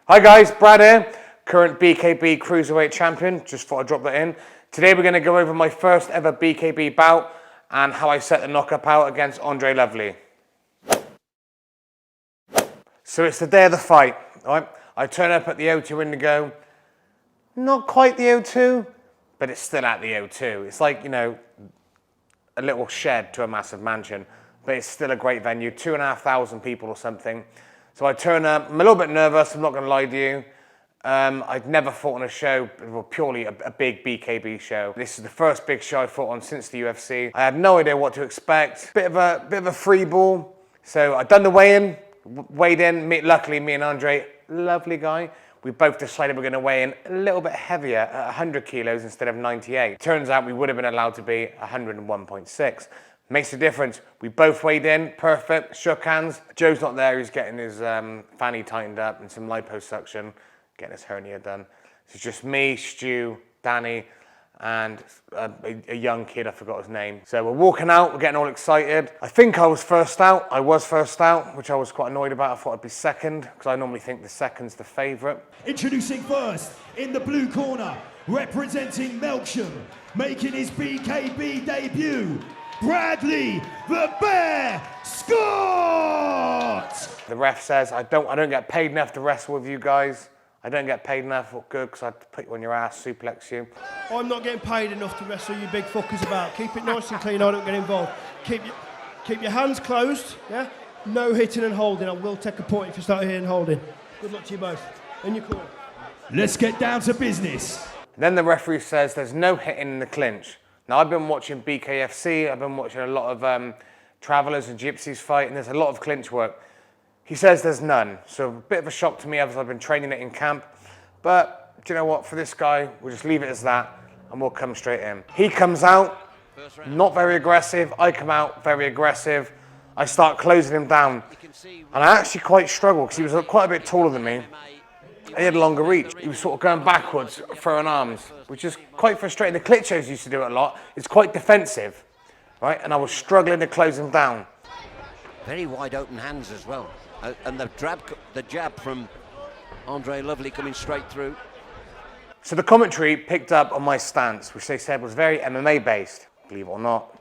Hi guys, Brad here, current BKB Cruiser Weight Champion. Just thought I'd drop that in. Today we're going to go over my first ever BKB bout and how I set the knockup out against Andrea Lovli. So it's the day of the fight, right? I turn up at the O2 Indigo. Not quite the O2, but it's still at the O2. It's like, you know, a little shed to a massive mansion, but it's still a great venue, 2,500 people or something. So I turn up, I'm a little bit nervous, I'm not gonna lie to you. I'd never fought on a show, well, purely a big BKB show. This is the first big show I fought on since the UFC. I had no idea what to expect. Bit of a free ball. So I'd done the weigh-in, luckily me and Andre, lovely guy, we both decided we're gonna weigh in a little bit heavier at 100 kilos instead of 98. Turns out we would have been allowed to be 101.6. Makes a difference. We both weighed in, perfect, shook hands. Joe's not there, he's getting his fanny tightened up and some liposuction, getting his hernia done. It's just me, Stu, Danny, and a young kid, I forgot his name. So we're walking out, we're getting all excited. I think I was first out, which I was quite annoyed about. I thought I'd be second, because I normally think the second's the favourite. Introducing first, in the blue corner, representing Melksham, making his BKB debut, Bradley the Bear Scott! The ref says, I don't get paid enough to wrestle with you guys. I don't get paid enough, or good, because I have to put you on your ass, suplex you. I'm not getting paid enough to wrestle you big fuckers about. Keep it nice and clean, I don't get involved. Keep your hands closed, yeah? No hitting and holding. I will take a point if you start hitting and holding. Good luck to you both. In your corner. Let's get down to business. Then the referee says there's no hitting in the clinch. Now, I've been watching BKFC, I've been watching a lot of Travellers and Gypsies fight, and there's a lot of clinch work. He says there's none, so a bit of a shock to me as I've been training it in camp. But, do you know what, for this guy, we'll just leave it as that, and we'll come straight in. He comes out, not very aggressive, I come out very aggressive. I start closing him down, and I actually quite struggled, because he was quite a bit taller than me. He had a longer reach. He was sort of going backwards, throwing arms, which is quite frustrating. The Klitschos used to do it a lot. It's quite defensive, right? And I was struggling to close him down. Very wide open hands as well. And the jab from Andrea Lovli coming straight through. So the commentary picked up on my stance, which they said was very MMA based. Believe it or not,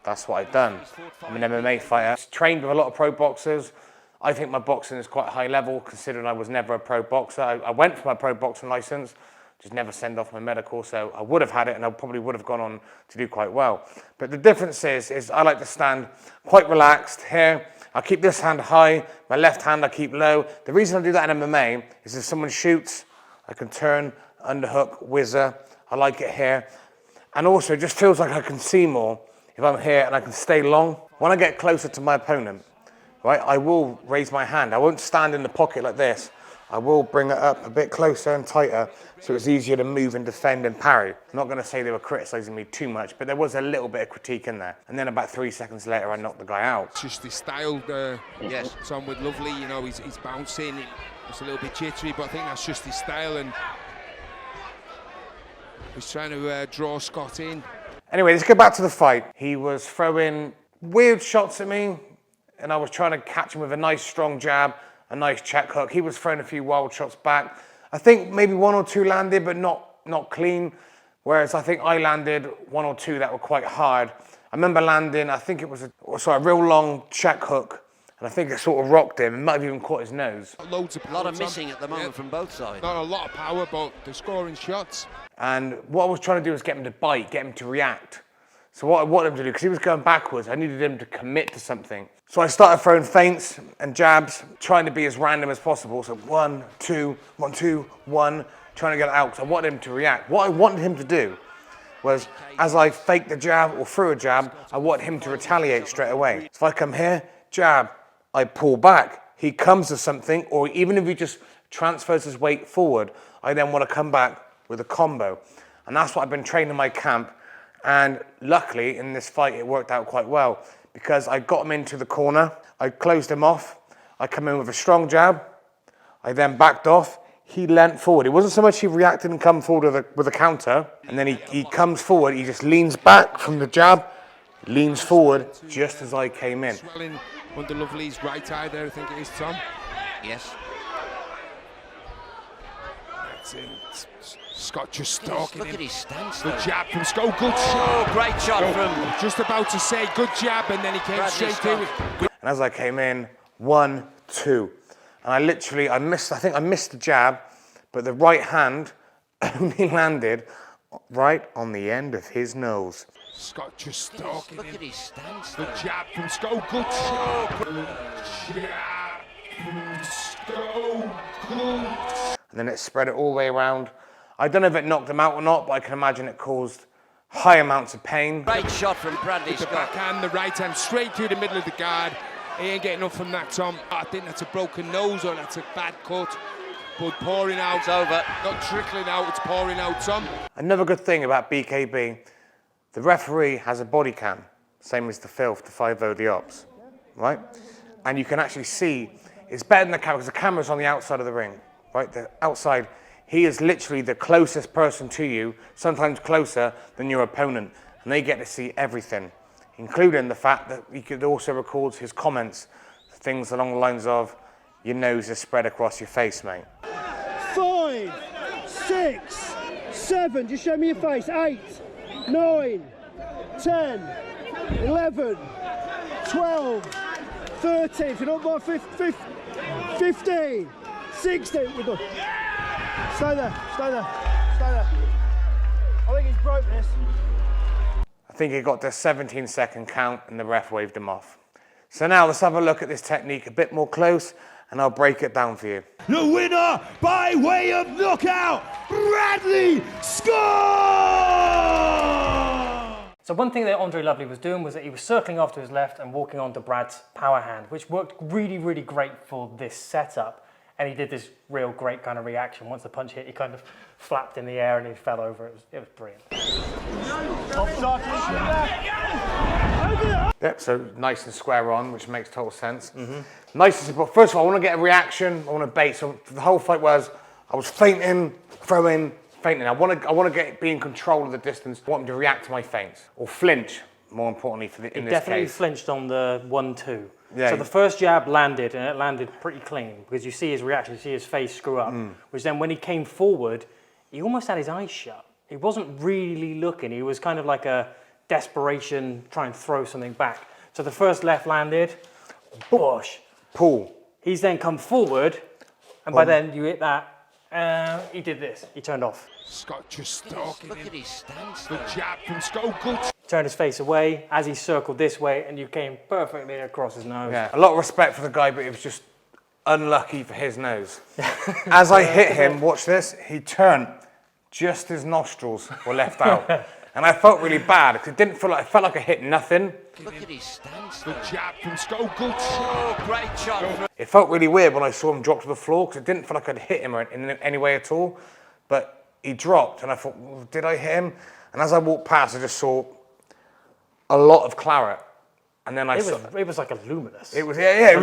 that's what I've done. I'm an MMA fighter. Trained with a lot of pro boxers. I think my boxing is quite high level, considering I was never a pro boxer. I went for my pro boxing license, just never send off my medical, so I would have had it and I probably would have gone on to do quite well. But the difference is I like to stand quite relaxed here. I keep this hand high, my left hand I keep low. The reason I do that in MMA is if someone shoots, I can turn, underhook, whizzer. I like it here. And also it just feels like I can see more if I'm here and I can stay long. When I get closer to my opponent, right, I will raise my hand. I won't stand in the pocket like this. I will bring it up a bit closer and tighter so it's easier to move and defend and parry. I'm not going to say they were criticising me too much, but there was a little bit of critique in there. And then about 3 seconds later, I knocked the guy out. It's just his style, yes. Tom with Lovli, you know, he's bouncing. It's a little bit jittery, but I think that's just his style. And he's trying to draw Scott in. Anyway, let's go back to the fight. He was throwing weird shots at me, and I was trying to catch him with a nice strong jab, a nice check hook. He was throwing a few wild shots back. I think maybe 1 or 2 landed, but not clean. Whereas I think I landed 1 or 2 that were quite hard. I remember landing, I think it was a real long check hook, and I think it sort of rocked him. It might have even caught his nose. Loads of power, missing at the moment from both sides. Not a lot of power, but they're scoring shots. And what I was trying to do was get him to bite, get him to react. So what I wanted him to do, because he was going backwards, I needed him to commit to something. So I started throwing feints and jabs, trying to be as random as possible. So 1, 2, 1, 2, 1, trying to get it out, because I wanted him to react. What I wanted him to do was, as I faked the jab or threw a jab, I want him to retaliate straight away. So if I come here, jab, I pull back. He comes to something, or even if he just transfers his weight forward, I then want to come back with a combo. And that's what I've been training in my camp. And luckily, in this fight, it worked out quite well because I got him into the corner, I closed him off, I come in with a strong jab, I then backed off, he leant forward. It wasn't so much he reacted and come forward with a counter, and then he comes forward, he just leans back from the jab, leans forward just as I came in. Swelling under Lovli's right eye there, I think it is, Tom. Yes. That's it. Scott just stalking Look him. at his stance. Good though. jab from Scott. Good Oh, shot. great shot from Just about to say good jab, and then he came Bradley straight Scott. to it. And as I came in, 1, 2. And I think I missed the jab, but the right hand only landed right on the end of his nose. Scott just stalking Look him. at his stance. Good though. jab from Scott. Good shot. Good jab from Scott. Good. And then it spread it all the way around. I don't know if it knocked him out or not, but I can imagine it caused high amounts of pain. Great shot from Bradley The Scott. backhand, the right hand, straight through the middle of the guard. He ain't getting up from that, Tom. I think that's a broken nose or that's a bad cut. Blood pouring out. It's over. Not trickling out, it's pouring out, Tom. Another good thing about BKB, the referee has a body cam, same as the filth, the 5-0 the ops, right? And you can actually see, it's better than the camera, because the camera's on the outside of the ring, right? The outside, he is literally the closest person to you, sometimes closer than your opponent, and they get to see everything, including the fact that he could also record his comments, things along the lines of, your nose is spread across your face, mate. 5, 6, 7, just show me your face. 8, 9, 10, 11, 12, 13, if you're not by 15, 16, we're done. Stay there, stay there, stay there. I think he's broke this. I think he got the 17-second count and the ref waved him off. So now let's have a look at this technique a bit more close and I'll break it down for you. The winner by way of knockout, Bradley Scott! So one thing that Andrea Lovli was doing was that he was circling off to his left and walking onto Brad's power hand, which worked really, really great for this setup. And he did this real great kind of reaction. Once the punch hit, he kind of flapped in the air and he fell over. It was brilliant. Yep, so nice and square on, which makes total sense. Nice and simple. First of all, I want to get a reaction. I want to bait. So the whole fight was, I was feinting, throwing, feinting. I want to be in control of the distance. I want him to react to my feints or flinch. More importantly, in this Definitely case, flinched on the 1-2. Yeah. So the first jab landed, and it landed pretty clean because you see his reaction, you see his face screw up. Which then, when he came forward, he almost had his eyes shut. He wasn't really looking. He was kind of like a desperation, trying to throw something back. So the first left landed, bush. pull. He's then come forward, and by then you hit that. He did this. He turned off. Scott just stalking Look him. at his stance. Good though. jab from Scott. Good. Turned his face away as he circled this way, and you came perfectly across his nose. Yeah, a lot of respect for the guy, but it was just unlucky for his nose. As I hit him, watch this, he turned, just his nostrils were left out. And I felt really bad, because it didn't feel like, it felt like I hit nothing. Look at his stance. Good though. jab from Scott. Good. Oh, great shot from It felt really weird when I saw him drop to the floor, because it didn't feel like I'd hit him in any way at all. But he dropped, and I thought, well, did I hit him? And as I walked past, I just saw a lot of claret. And then It was like a luminous. It was it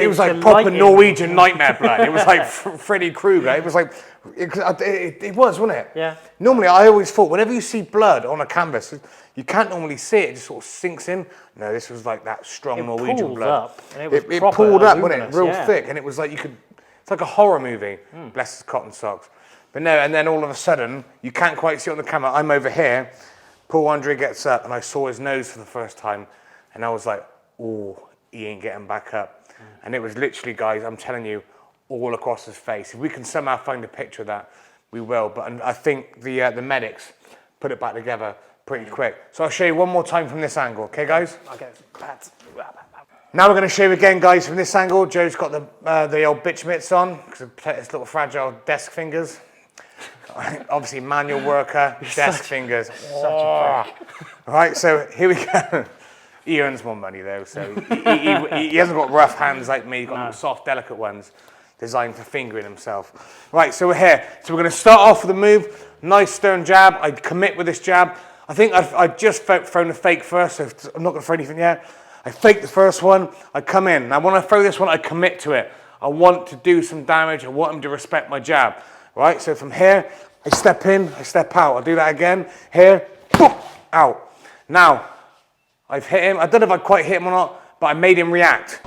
was like The proper lighting. Norwegian nightmare blood. It was like Freddy Krueger. It was like it was, wasn't it? Yeah. Normally, I always thought whenever you see blood on a canvas, you can't normally see it. It just sort of sinks in. No, this was like that strong It Norwegian pulled blood. up, and it was it proper pulled up, wasn't it? luminous, Real yeah. thick, and it was like you could. It's like a horror movie. Bless his cotton socks. But no, and then all of a sudden, you can't quite see it on the camera. I'm over here. Paul Andre gets up, and I saw his nose for the first time, and I was like, oh, he ain't getting back up. And it was literally, guys, I'm telling you, all across his face. If we can somehow find a picture of that, we will. But I think the medics put it back together pretty quick. So I'll show you one more time from this angle, okay, guys? Okay. Now we're going to show you again, guys, from this angle. Joe's got the old bitch mitts on, because of his little fragile desk fingers. Obviously, manual worker, desk fingers. Such a prick. All right, so here we go. He earns more money though, so he hasn't got rough hands like me. He's got little soft, delicate ones designed for fingering himself. Right, so we're here. So we're going to start off with a move. Nice stern jab. I commit with this jab. I think I've just thrown a fake first, so I'm not going to throw anything yet. I fake the first one. I come in. Now when I throw this one, I commit to it. I want to do some damage. I want him to respect my jab. Right, so from here, I step in, I step out. I'll do that again. Here, boom, out. Now, I've hit him. I don't know if I quite hit him or not, but I made him react.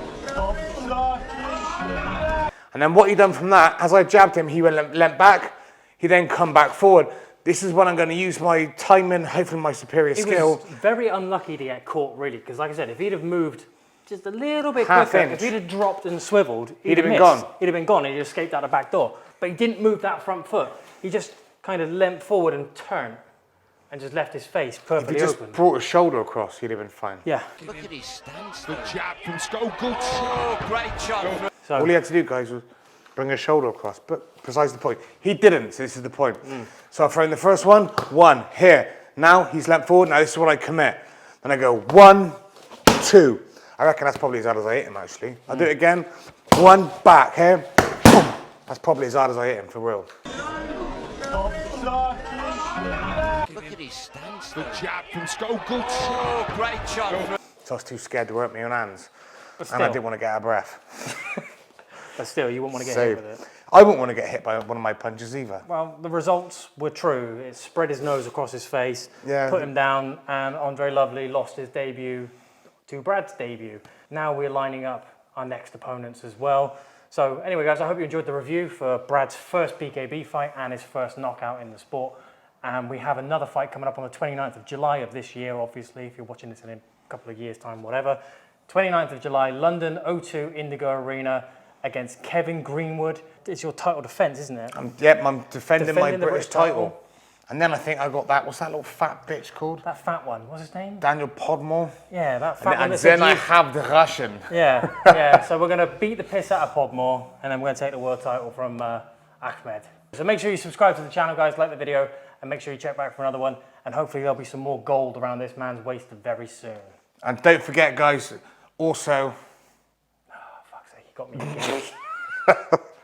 And then what he done from that, as I jabbed him, he leant back. He then come back forward. This is when I'm going to use my timing, hopefully my superior skill. He was very unlucky to get caught, really, because like I said, if he'd have moved just a little bit Half quicker, inch. if he'd have dropped and swiveled, He'd have been missed. gone. He'd have been gone, and he'd escaped out the back door. But he didn't move that front foot. He just kind of leant forward and turned, and just left his face If he perfectly just open. brought his shoulder across, he'd have been fine. Yeah. Look at his stance. The jab from Skull. Good Oh, great shot. So All he had to do, guys, was bring his shoulder across. But precisely the point. He didn't, so this is the point. So I throw in the first one, here. Now he's leant forward, now this is what I commit. Then I go 1, 2. I reckon that's probably as hard as I hit him, actually. I'll do it again. 1, back, here. Boom. That's probably as hard as I hit him, for real. Look at his stance. The jab from Skull. Good Oh, great shot. So I was too scared to hurt my own hands. But And I still. didn't want to get out of breath. But still, you wouldn't want to get So, hit with it. I wouldn't want to get hit by one of my punches either. Well, the results were true. It spread his nose across his face, Yeah. put him down, and Andrea Lovli lost his debut to Brad's debut. Now we're lining up our next opponents as well. So anyway, guys, I hope you enjoyed the review for Brad's first BKB fight and his first knockout in the sport. And we have another fight coming up on the 29th of July of this year, obviously, if you're watching this in a couple of years' time, whatever. 29th of July, London O2 Indigo Arena against Kevin Greenwood. It's your title defence, isn't it? I'm defending Defending my the British British title. title. And then I think I got that, what's that little fat bitch called? That fat one, what's his name? Daniel Podmore. Yeah, that fat one. And that said then I you- have the Russian. Yeah, yeah. So we're going to beat the piss out of Podmore, and then we're going to take the world title from Ahmed. So make sure you subscribe to the channel, guys, like the video, and make sure you check back for another one. And hopefully there'll be some more gold around this man's waist very soon. And don't forget, guys, also... Oh, fuck's sake, you got me again.